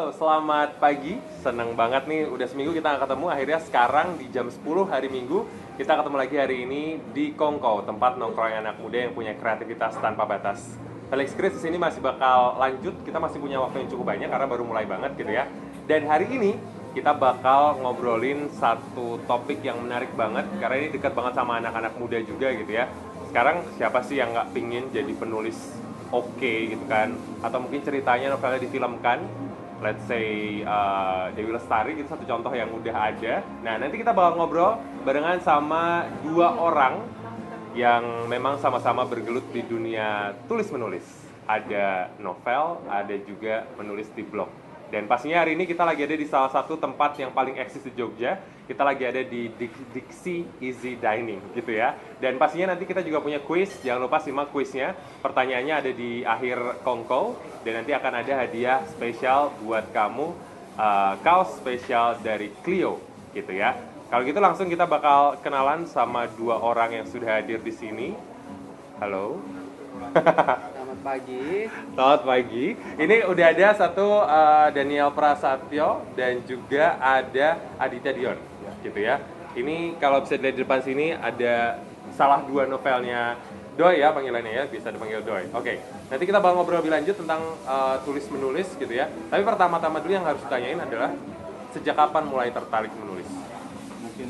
Halo, selamat pagi. Seneng banget nih, udah seminggu kita nggak ketemu. Akhirnya sekarang di jam 10 hari Minggu, kita ketemu lagi hari ini di Kongko, tempat nongkrong anak muda yang punya kreativitas tanpa batas. Felix Chris di sini masih bakal lanjut, kita masih punya waktu yang cukup banyak karena baru mulai banget gitu ya. Dan hari ini kita bakal ngobrolin satu topik yang menarik banget, karena ini dekat banget sama anak-anak muda juga gitu ya. Sekarang siapa sih yang nggak pingin jadi penulis oke gitu kan, atau mungkin ceritanya novelnya difilmkan, let's say Dewi Lestari gitu, satu contoh yang udah ada. Nah, nanti kita bakal ngobrol barengan sama dua orang yang memang sama-sama bergelut di dunia tulis-menulis. Ada novel, ada juga menulis di blog. Dan pastinya hari ini kita lagi ada di salah satu tempat yang paling eksis di Jogja. Kita lagi ada di Dixie Easy Dining gitu ya. Dan pastinya nanti kita juga punya quiz. Jangan lupa simak quiznya. Pertanyaannya ada di akhir Kongko. Dan nanti akan ada hadiah spesial buat kamu, kaos spesial dari Clio gitu ya. Kalau gitu langsung kita bakal kenalan sama dua orang yang sudah hadir di sini. Halo. Selamat pagi. Selamat pagi. Ini udah ada satu Daniel Prasetyo dan juga ada Aditya Dion, gitu ya. Ini kalau bisa dilihat di depan sini ada salah dua novelnya Doi ya panggilannya ya, bisa dipanggil Doi. Oke, nanti kita bakal ngobrol lebih lanjut tentang tulis menulis gitu ya. Tapi pertama-tama dulu yang harus ditanyain adalah sejak kapan mulai tertarik menulis? Mungkin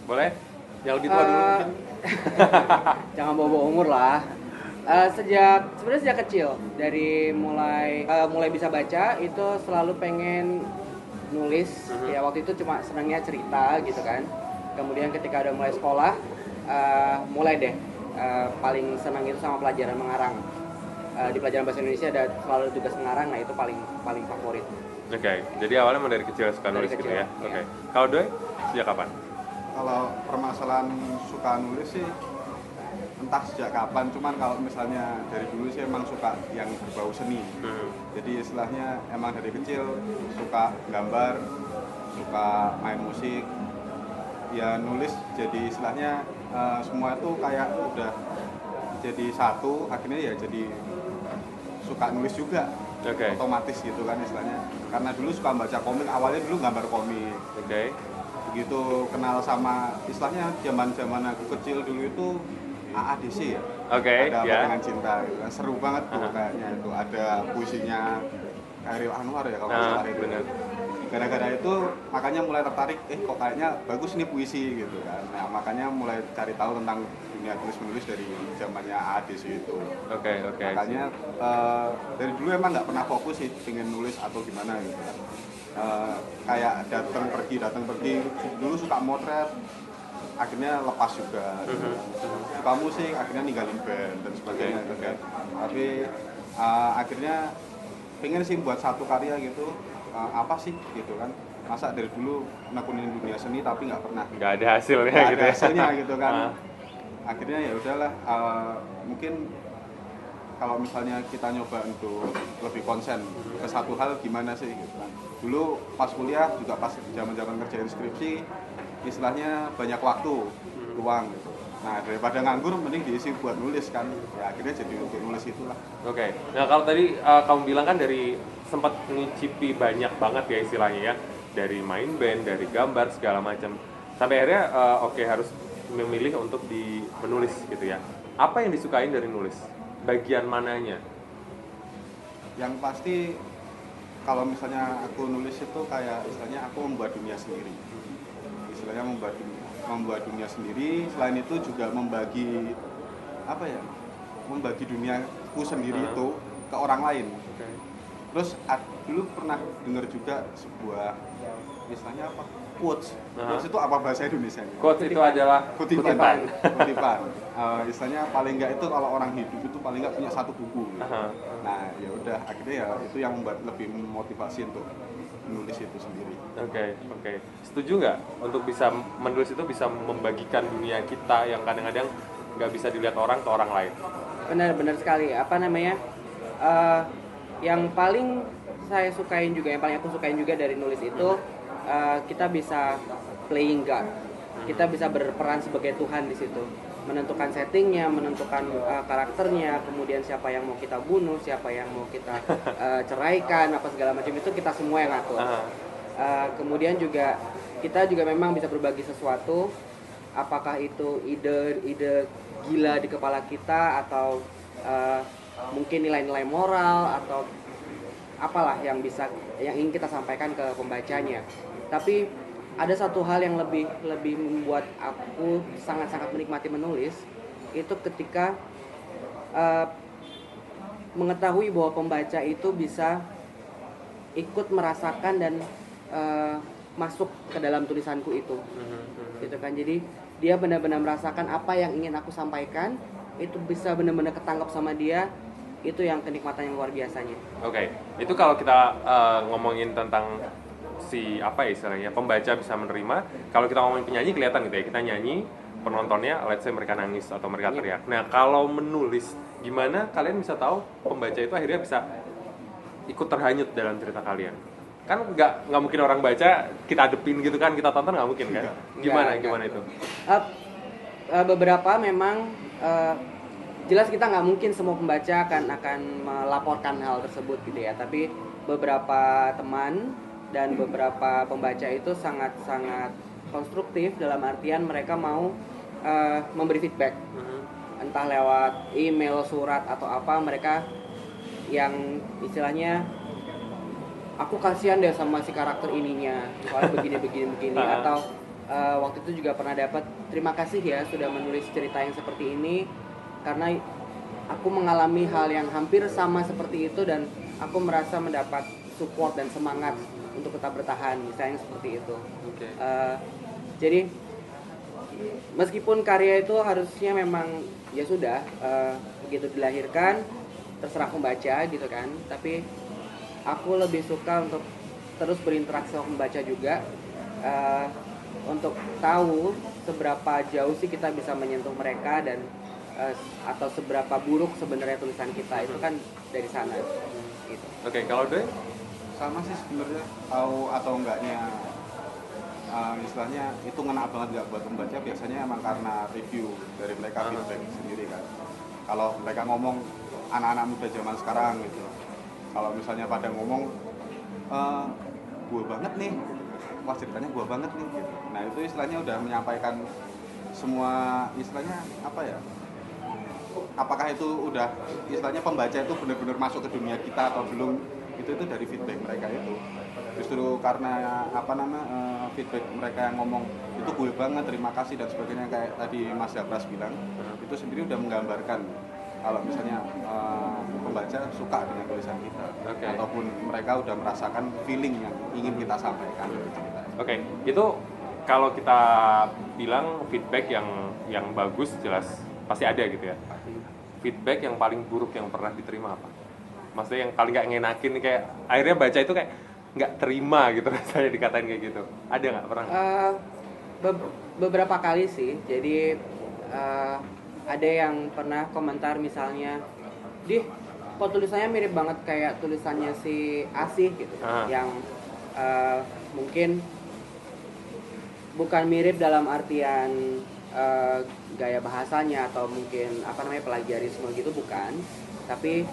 boleh? Yang lebih tua dulu mungkin. Jangan bawa-bawa umur lah. Sebenarnya sejak kecil, dari mulai bisa baca itu selalu pengen nulis. Ya waktu itu cuma senangnya cerita gitu kan. Kemudian ketika udah mulai sekolah, mulai deh paling senang itu sama pelajaran mengarang. Di pelajaran bahasa Indonesia ada selalu tugas mengarang, nah itu paling favorit. Oke, jadi awalnya dari kecil suka nulis gitu ya. Oke. Kalau Doi sejak kapan? Kalau permasalahan suka nulis sih entah sejak kapan, cuman kalau misalnya dari dulu sih emang suka yang berbau seni. Jadi istilahnya emang dari kecil suka gambar, suka main musik, ya nulis. Jadi istilahnya semua itu kayak udah jadi satu, akhirnya ya jadi suka nulis juga. Otomatis gitu kan istilahnya. Karena dulu suka baca komik, awalnya dulu gambar komik. Begitu kenal sama istilahnya zaman aku kecil dulu itu AADC ya. Ada Pegangan Cinta gitu kan. Seru banget tuh kayaknya itu. Ada puisinya Khairil Anwar ya kalau nggak salah itu. Bener. Gara-gara itu makanya mulai tertarik, kok kayaknya bagus nih puisi gitu kan. Nah, makanya mulai cari tahu tentang dunia tulis-menulis dari zamannya AADC itu. Makanya dari dulu emang nggak pernah fokus sih pengen nulis atau gimana gitu kan. Kayak datang pergi. Dulu suka motret, akhirnya lepas juga. Suka musik, akhirnya ninggalin band dan sebagainya gitu kan. Tapi akhirnya pengen sih buat satu karya gitu, apa sih gitu kan. Masa dari dulu nekunin dunia seni tapi nggak ada hasilnya nggak gitu ada ya. hasilnya gitu kan. Akhirnya ya udahlah, mungkin kalau misalnya kita nyoba untuk lebih konsen ke satu hal gimana sih gitu kan. Dulu pas kuliah juga pas zaman-zaman kerjain skripsi, istilahnya banyak waktu luang gitu. Nah, daripada nganggur mending diisi buat nulis kan. Ya akhirnya jadi untuk nulis itulah. Nah, kalau tadi kamu bilang kan dari sempat ngicipi banyak banget ya istilahnya ya, dari main band, dari gambar segala macam. Sampai akhirnya harus memilih untuk menulis gitu ya. Apa yang disukain dari nulis? Bagian mananya? Yang pasti kalau misalnya aku nulis itu kayak istilahnya aku membuat dunia sendiri. Istilahnya membuat dunia sendiri. Selain itu juga membagi duniaku sendiri itu ke orang lain. Terus dulu pernah dengar juga sebuah istilahnya apa? Quotes. Quotes itu apa bahasa Indonesia? Quotes itu adalah kutipan. Istilahnya paling enggak itu kalau orang hidup itu paling enggak punya satu buku. Nah, ya udah akhirnya ya itu yang membuat lebih memotivasi untuk menulis itu sendiri. Oke. Setuju nggak untuk bisa menulis itu bisa membagikan dunia kita yang kadang-kadang nggak bisa dilihat orang ke orang lain? Benar sekali. Yang paling saya sukain juga, yang paling aku sukain juga dari nulis itu, kita bisa playing God. Kita bisa berperan sebagai Tuhan di situ. menentukan settingnya, menentukan karakternya, kemudian siapa yang mau kita bunuh, siapa yang mau kita ceraikan, apa segala macam itu kita semua yang ngatur. Kemudian juga kita juga memang bisa berbagi sesuatu, apakah itu ide gila di kepala kita atau mungkin nilai-nilai moral atau apalah yang ingin kita sampaikan ke pembacanya. Tapi ada satu hal yang lebih membuat aku sangat-sangat menikmati menulis, itu ketika mengetahui bahwa pembaca itu bisa ikut merasakan dan masuk ke dalam tulisanku itu, gitu kan. Jadi dia benar-benar merasakan apa yang ingin aku sampaikan, itu bisa benar-benar ketangkap sama dia. Itu yang kenikmatan yang luar biasanya. Oke, itu kalau kita ngomongin tentang istilahnya pembaca bisa menerima. Kalau kita ngomongin penyanyi kelihatan gitu ya, kita nyanyi, penontonnya let's say mereka nangis atau mereka teriak. Nah, kalau menulis gimana kalian bisa tahu pembaca itu akhirnya bisa ikut terhanyut dalam cerita kalian? Kan nggak mungkin orang baca kita adepin gitu kan, kita tonton nggak mungkin kan? Gimana itu? Beberapa memang jelas kita nggak mungkin semua pembaca akan melaporkan hal tersebut gitu ya, tapi beberapa teman dan beberapa pembaca itu sangat konstruktif dalam artian mereka mau memberi feedback, entah lewat email, surat atau apa. Mereka yang istilahnya aku kasihan deh sama si karakter ininya, soalnya begini atau waktu itu juga pernah dapat terima kasih ya sudah menulis cerita yang seperti ini karena aku mengalami hal yang hampir sama seperti itu dan aku merasa mendapat support dan semangat untuk tetap bertahan, misalnya seperti itu. Jadi meskipun karya itu harusnya memang ya sudah begitu dilahirkan terserah pembaca gitu kan, tapi aku lebih suka untuk terus berinteraksi sama pembaca juga, untuk tahu seberapa jauh sih kita bisa menyentuh mereka dan atau seberapa buruk sebenarnya tulisan kita, itu kan dari sana gitu. Oke, kalau Doi? Sama sih sebenarnya, tahu atau enggaknya istilahnya itu ngena banget nggak buat pembaca biasanya emang karena review dari mereka, feedback sendiri kan. Kalau mereka ngomong anak-anak muda zaman sekarang gitu, kalau misalnya pada ngomong gua banget nih, wah ceritanya gua banget nih gitu. Nah itu istilahnya udah menyampaikan semua, istilahnya apa ya, apakah itu udah istilahnya pembaca itu benar-benar masuk ke dunia kita atau belum, itu dari feedback mereka itu. Justru karena feedback mereka yang ngomong itu gue banget, terima kasih dan sebagainya, kayak tadi Mas Japras bilang, itu sendiri udah menggambarkan kalau misalnya pembaca suka dengan tulisan kita, ataupun mereka udah merasakan feeling yang ingin kita sampaikan dari cerita. Itu kalau kita bilang feedback yang bagus jelas pasti ada gitu ya. Feedback yang paling buruk yang pernah diterima apa? Maksudnya yang paling nggak ngenakin, kayak akhirnya baca itu kayak nggak terima gitu rasanya dikatain kayak gitu. Ada nggak pernah? Beberapa kali sih. Jadi ada yang pernah komentar misalnya, "Dih, kok tulisannya mirip banget kayak tulisannya si Asih gitu." Yang mungkin bukan mirip dalam artian gaya bahasanya atau mungkin plagiarisme gitu, bukan, tapi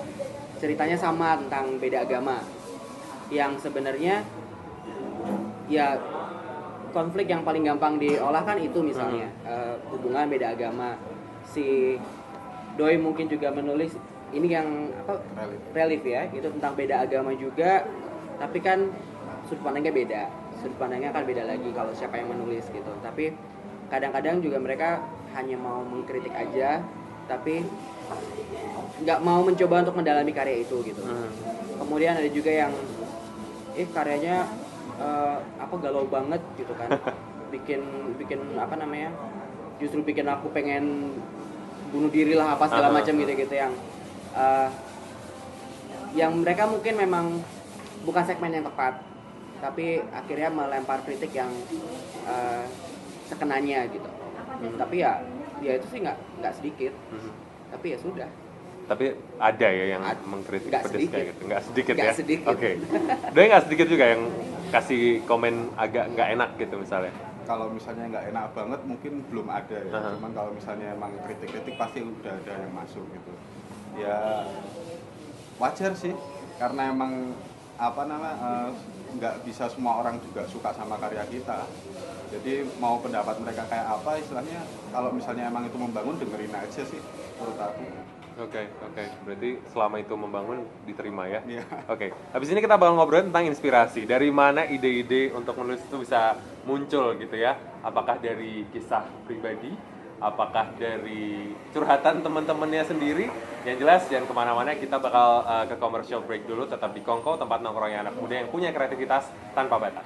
ceritanya sama tentang beda agama yang sebenarnya ya konflik yang paling gampang diolah kan itu misalnya hubungan beda agama. Si Doi mungkin juga menulis ini yang relief ya, itu tentang beda agama juga, tapi kan sudut pandangnya akan beda lagi kalau siapa yang menulis gitu. Tapi kadang-kadang juga mereka hanya mau mengkritik aja, tapi nggak mau mencoba untuk mendalami karya itu gitu. Kemudian ada juga yang karyanya galau banget gitu kan, bikin justru bikin aku pengen bunuh diri lah apa segala macam gitu yang mereka mungkin memang bukan segmen yang tepat, tapi akhirnya melempar kritik yang sekenanya gitu. Tapi ya itu sih nggak sedikit. Tapi ya sudah. Tapi ada ya yang mengkritik pedes kayak gitu. Nggak sedikit ya? Sedikit. Oke. Dia nggak sedikit juga yang kasih komen agak nggak enak gitu misalnya? kalau misalnya nggak enak banget mungkin belum ada ya. Cuman kalau misalnya emang kritik-kritik pasti udah ada yang masuk gitu. Ya wajar sih, karena emang nggak bisa semua orang juga suka sama karya kita. Jadi mau pendapat mereka kayak apa istilahnya, kalau misalnya emang itu membangun dengerin aja sih menurut aku. Oke. Berarti selama itu membangun diterima ya? Iya. Oke. Habis ini kita bakal ngobrol tentang inspirasi. Dari mana ide-ide untuk menulis itu bisa muncul gitu ya? Apakah dari kisah pribadi? Apakah dari curhatan teman-temannya sendiri? Yang jelas jangan kemana-mana, kita bakal ke commercial break dulu. Tetap di Kongko, tempat nongkrongnya anak muda yang punya kreativitas tanpa batas.